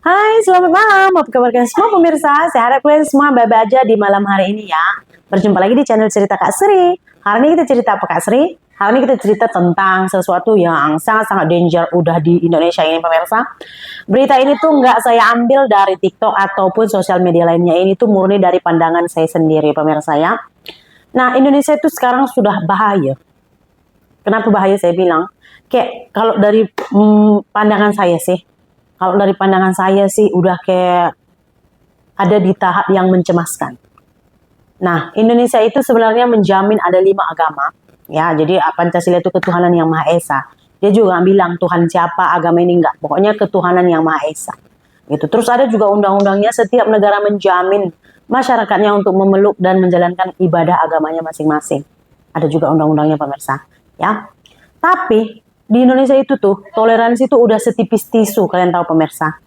Hai, selamat malam. Apa kabar kalian semua pemirsa? Saya harap kalian semua baik-baik aja di malam hari ini ya. Berjumpa lagi di channel Cerita Kak Sri. Hari ini kita cerita apa Kak Sri? Hari ini kita cerita tentang sesuatu yang sangat-sangat danger udah di Indonesia ini pemirsa. Berita ini tuh nggak saya ambil dari TikTok ataupun sosial media lainnya. Ini tuh murni dari pandangan saya sendiri pemirsa ya. Nah, Indonesia itu sekarang sudah bahaya. Kenapa bahaya saya bilang? Kayak kalau dari pandangan saya sih, kalau dari pandangan saya sih udah kayak ada di tahap yang mencemaskan. Nah, Indonesia itu sebenarnya menjamin ada 5 agama. Ya, jadi Pancasila itu ketuhanan yang Maha Esa. Dia juga bilang Tuhan siapa, agama ini enggak. Pokoknya ketuhanan yang Maha Esa. Gitu. Terus ada juga undang-undangnya setiap negara menjamin masyarakatnya untuk memeluk dan menjalankan ibadah agamanya masing-masing. Ada juga undang-undangnya pemirsa. Ya. Tapi di Indonesia itu tuh toleransi itu udah setipis tisu, kalian tahu pemirsa.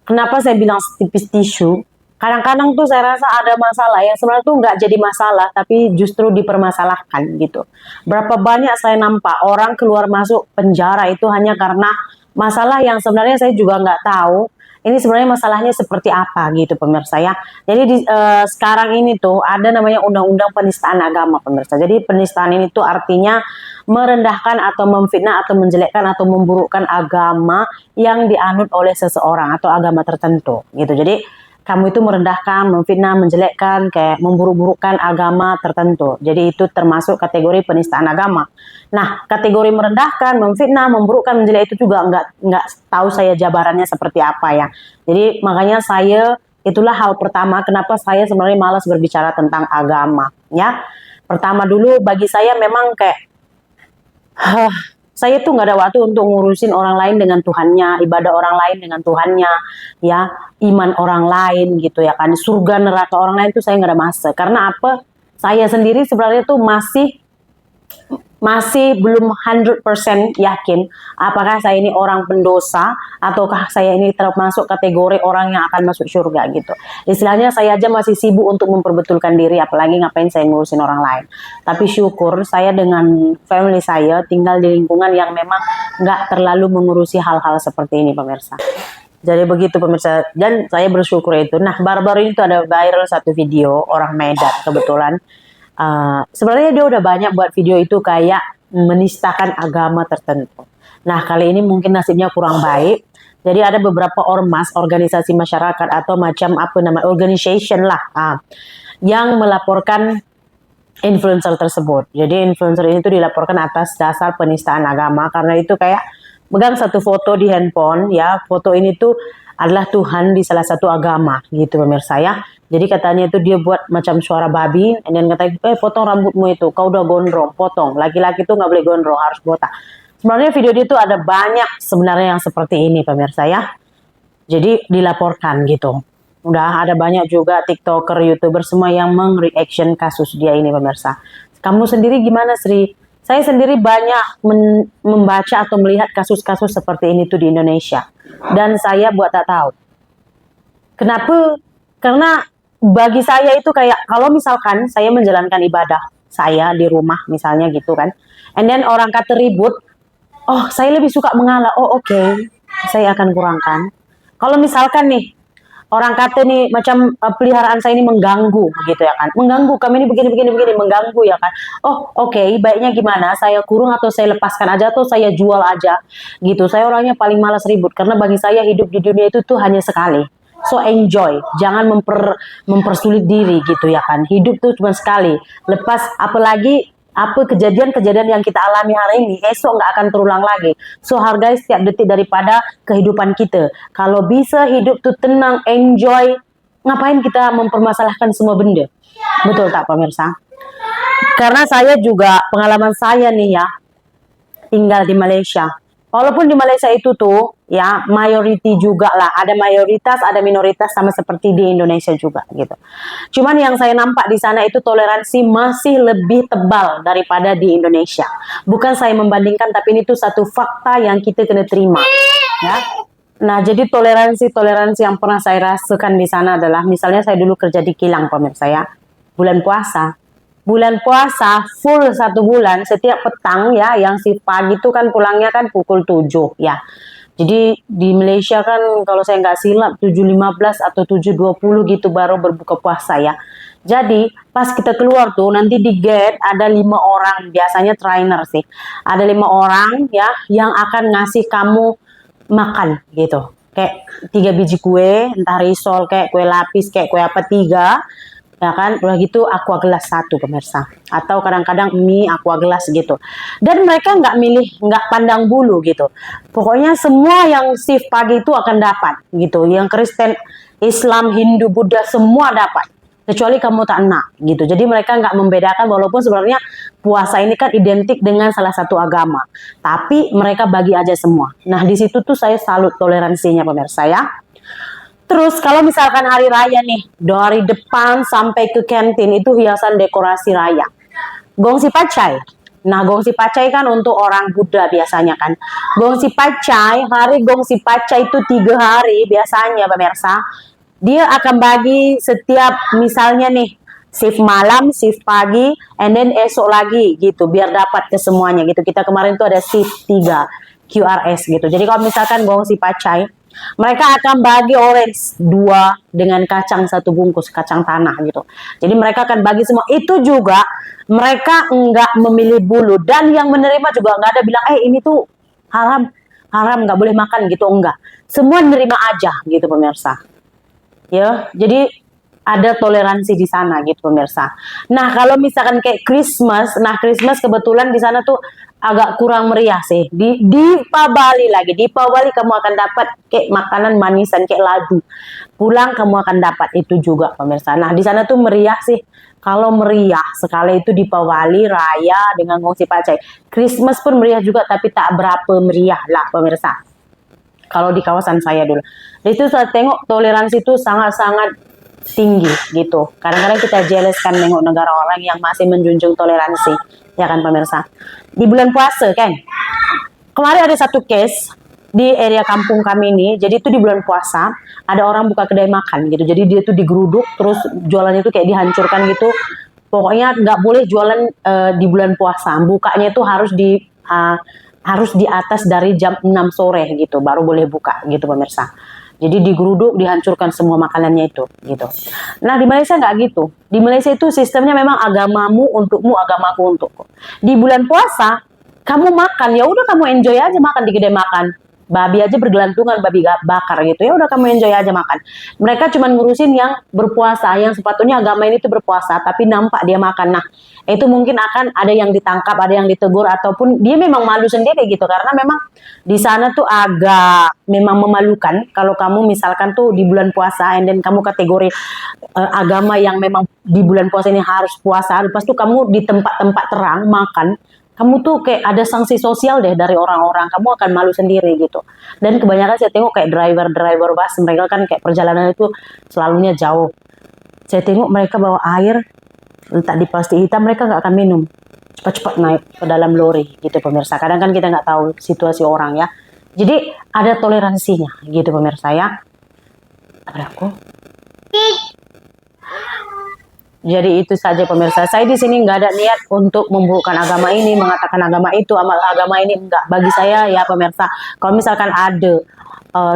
Kenapa saya bilang setipis tisu? Kadang-kadang tuh saya rasa ada masalah yang sebenarnya tuh nggak jadi masalah, tapi justru dipermasalahkan gitu. Berapa banyak saya nampak orang keluar masuk penjara itu hanya karena masalah yang sebenarnya saya juga nggak tahu. Ini sebenarnya masalahnya seperti apa gitu pemirsa ya. Jadi sekarang ini tuh ada namanya undang-undang penistaan agama pemirsa. Jadi penistaan ini tuh artinya merendahkan atau memfitnah atau menjelekkan atau memburukkan agama yang dianut oleh seseorang atau agama tertentu gitu. Jadi kamu itu merendahkan, memfitnah, menjelekkan, kayak memburuk-burukkan agama tertentu. Jadi itu termasuk kategori penistaan agama. Nah, kategori merendahkan, memfitnah, memburukkan, menjelek itu juga nggak tahu saya jabarannya seperti apa ya. Jadi makanya saya itulah hal pertama kenapa saya sebenarnya malas berbicara tentang agama ya. Pertama dulu bagi saya memang kayak saya tuh nggak ada waktu untuk ngurusin orang lain dengan Tuhannya, ibadah orang lain dengan Tuhannya, ya, iman orang lain gitu ya kan, surga neraka orang lain tuh saya nggak ada masa. Karena apa? Saya sendiri sebenarnya tuh masih belum 100% yakin apakah saya ini orang pendosa ataukah saya ini termasuk kategori orang yang akan masuk surga gitu. Istilahnya saya aja masih sibuk untuk memperbetulkan diri, apalagi ngapain saya ngurusin orang lain. Tapi syukur saya dengan family saya tinggal di lingkungan yang memang nggak terlalu mengurusi hal-hal seperti ini pemirsa. Jadi begitu pemirsa, dan saya bersyukur itu. Nah, baru-baru ini tuh ada viral satu video orang Medan kebetulan. Sebenarnya dia udah banyak buat video itu kayak menistakan agama tertentu. Nah, kali ini mungkin nasibnya kurang baik. Jadi ada beberapa ormas, organisasi masyarakat atau macam apa nama organization lah, yang melaporkan influencer tersebut. Jadi influencer ini tuh dilaporkan atas dasar penistaan agama karena itu kayak megang satu foto di handphone ya. Foto ini tuh adalah Tuhan di salah satu agama gitu pemirsa ya. Jadi katanya itu dia buat macam suara babi dan katanya potong rambutmu itu, kau udah gondrong, potong. Laki-laki tuh nggak boleh gondrong, harus botak. Sebenarnya video dia tuh ada banyak sebenarnya yang seperti ini pemirsa ya. Jadi dilaporkan gitu. Udah ada banyak juga TikToker, YouTuber semua yang meng-reaction kasus dia ini pemirsa. Kamu sendiri gimana Sri? Saya sendiri banyak membaca atau melihat kasus-kasus seperti ini tuh di Indonesia. Dan saya buat tak tahu. Kenapa? Karena bagi saya itu kayak kalau misalkan saya menjalankan ibadah saya di rumah misalnya gitu kan. And then orang kata ribut, oh saya lebih suka mengalah. Oh oke, saya akan kurangkan. Kalau misalkan nih orang kata nih macam peliharaan saya ini mengganggu gitu ya kan, mengganggu kami ini begini mengganggu ya kan. Oh oke, baiknya gimana, saya kurung atau saya lepaskan aja atau saya jual aja gitu. Saya orangnya paling malas ribut karena bagi saya hidup di dunia itu tuh hanya sekali. So enjoy, jangan mempersulit diri gitu ya kan. Hidup tuh cuma sekali. Lepas apalagi apa kejadian-kejadian yang kita alami hari ini esok nggak akan terulang lagi. So hargai setiap detik daripada kehidupan kita. Kalau bisa hidup tuh tenang, enjoy, ngapain kita mempermasalahkan semua benda? Betul tak pemirsa? Karena saya juga pengalaman saya nih ya, tinggal di Malaysia. Walaupun di Malaysia itu tuh ya mayoriti juga lah, ada mayoritas, ada minoritas sama seperti di Indonesia juga gitu. Cuman yang saya nampak di sana itu toleransi masih lebih tebal daripada di Indonesia. Bukan saya membandingkan, tapi ini tuh satu fakta yang kita kena terima ya. Nah, jadi toleransi yang pernah saya rasakan di sana adalah misalnya saya dulu kerja di kilang pemirsa ya. Bulan puasa full 1 bulan setiap petang ya, yang si pagi itu kan pulangnya kan pukul 7 ya. Jadi di Malaysia kan kalau saya nggak silap 7.15 atau 7.20 gitu baru berbuka puasa ya. Jadi pas kita keluar tuh nanti di gate ada 5 orang, biasanya trainer sih. Ada 5 orang ya yang akan ngasih kamu makan gitu. Kayak 3 biji kue, entah risol, kayak kue lapis, kayak kue apa 3, ya kan, udah gitu aqua gelas 1 pemirsa, atau kadang-kadang mie aqua gelas gitu. Dan mereka nggak milih, nggak pandang bulu gitu, pokoknya semua yang shift pagi itu akan dapat gitu, yang Kristen, Islam, Hindu, Buddha semua dapat, kecuali kamu tak nak gitu. Jadi mereka nggak membedakan, walaupun sebenarnya puasa ini kan identik dengan salah satu agama, tapi mereka bagi aja semua. Nah di situ tuh saya salut toleransinya pemirsa ya. Terus kalau misalkan hari raya nih, dari depan sampai ke kantin itu hiasan dekorasi raya. Gongsi pacai. Nah, gongsi pacai kan untuk orang Buddha biasanya kan. Gongsi pacai, hari gongsi pacai itu 3 hari biasanya pemirsa. Dia akan bagi setiap misalnya nih, shift malam, shift pagi, and then esok lagi gitu, biar dapat ke semuanya gitu. Kita kemarin tuh ada shift 3 QRS gitu. Jadi kalau misalkan gongsi pacai, mereka akan bagi orange 2 dengan kacang 1 bungkus, kacang tanah gitu. Jadi mereka akan bagi semua. Itu juga mereka enggak memilih bulu, dan yang menerima juga enggak ada bilang, ini tuh haram, haram nggak boleh makan gitu, enggak. Semua nerima aja gitu pemirsa. Ya, jadi ada toleransi di sana gitu pemirsa. Nah kalau misalkan kayak Christmas, nah Christmas kebetulan di sana tuh agak kurang meriah sih. Di Pabali lagi, di Pabali kamu akan dapat kayak makanan manisan kayak ladu. Pulang kamu akan dapat itu juga pemirsa. Nah di sana tuh meriah sih. Kalau meriah sekali itu di Pabali Raya dengan ngungsi pacai. Christmas pun meriah juga, tapi tak berapa meriah lah pemirsa. Kalau di kawasan saya dulu, itu saya tengok toleransi itu sangat-sangat tinggi gitu. Kadang-kadang kita jealous kan nengok negara orang yang masih menjunjung toleransi, ya kan pemirsa. Di bulan puasa kan, kemarin ada satu case di area kampung kami ini. Jadi itu di bulan puasa ada orang buka kedai makan gitu. Jadi dia tuh digeruduk, terus jualannya tuh kayak dihancurkan gitu. Pokoknya nggak boleh jualan di bulan puasa. Bukanya itu harus di atas dari jam 6 sore gitu, baru boleh buka gitu pemirsa. Jadi digeruduk, dihancurkan semua makanannya itu gitu. Nah di Malaysia nggak gitu. Di Malaysia itu sistemnya memang agamamu untukmu, agamaku untukku. Di bulan puasa kamu makan, ya udah kamu enjoy aja makan di kedai makan. Babi aja bergelantungan, babi bakar gitu, ya udah kamu enjoy aja makan. Mereka cuma ngurusin yang berpuasa, yang sepatutnya agama ini tuh berpuasa, tapi nampak dia makan. Nah itu mungkin akan ada yang ditangkap, ada yang ditegur, ataupun dia memang malu sendiri gitu, karena memang di sana tuh agak memang memalukan kalau kamu misalkan tuh di bulan puasa, and then kamu kategori agama yang memang di bulan puasa ini harus puasa, lepas tuh kamu di tempat-tempat terang makan, kamu tuh kayak ada sanksi sosial deh dari orang-orang, kamu akan malu sendiri gitu. Dan kebanyakan saya tengok kayak driver bus, mereka kan kayak perjalanan itu selalunya jauh. Saya tengok mereka bawa air, letak di plastik hitam, mereka nggak akan minum. Cepat-cepat naik ke dalam lori gitu pemirsa. Kadang kan kita nggak tahu situasi orang ya. Jadi ada toleransinya gitu pemirsa ya. Ada aku. Jadi itu saja pemirsa. Saya di sini nggak ada niat untuk memburukan agama ini, mengatakan agama itu, amal agama ini enggak. Bagi saya ya pemirsa, kalau misalkan ada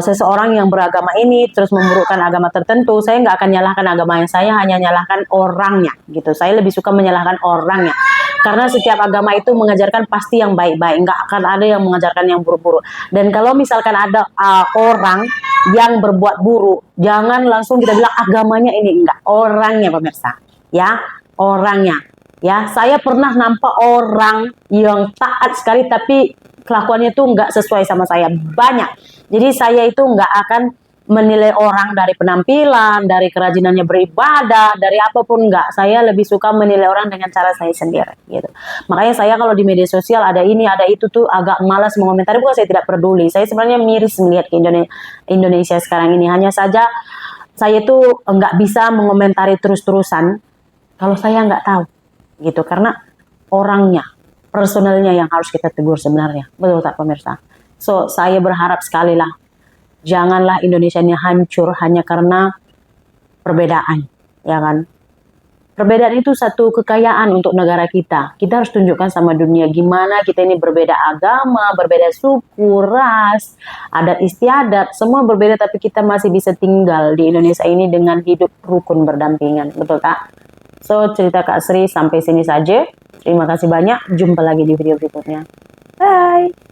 seseorang yang beragama ini terus memburukkan agama tertentu, saya nggak akan nyalahkan agamanya, saya hanya nyalahkan orangnya gitu. Saya lebih suka menyalahkan orangnya, karena setiap agama itu mengajarkan pasti yang baik-baik, nggak akan ada yang mengajarkan yang buruk-buruk. Dan kalau misalkan ada orang yang berbuat buruk, jangan langsung kita bilang agamanya ini, enggak, orangnya pemirsa ya, orangnya ya. Saya pernah nampak orang yang taat sekali tapi kelakuannya tuh nggak sesuai sama saya, banyak. Jadi saya itu nggak akan menilai orang dari penampilan, dari kerajinannya beribadah, dari apapun, enggak. Saya lebih suka menilai orang dengan cara saya sendiri gitu. Makanya saya kalau di media sosial ada ini, ada itu tuh agak malas mengomentari, bukan saya tidak peduli. Saya sebenarnya miris melihat ke Indonesia sekarang ini. Hanya saja saya tuh nggak bisa mengomentari terus-terusan kalau saya nggak tahu gitu, karena orangnya, personalnya yang harus kita tegur sebenarnya, betul tak pemirsa? So saya berharap sekali lah, janganlah Indonesia ini hancur hanya karena perbedaan, ya kan? Perbedaan itu satu kekayaan untuk negara kita. Kita harus tunjukkan sama dunia gimana kita ini berbeda agama, berbeda suku, ras, adat istiadat, semua berbeda tapi kita masih bisa tinggal di Indonesia ini dengan hidup rukun berdampingan. Betul Kak? So, cerita Kak Sri sampai sini saja. Terima kasih banyak. Jumpa lagi di video berikutnya. Bye!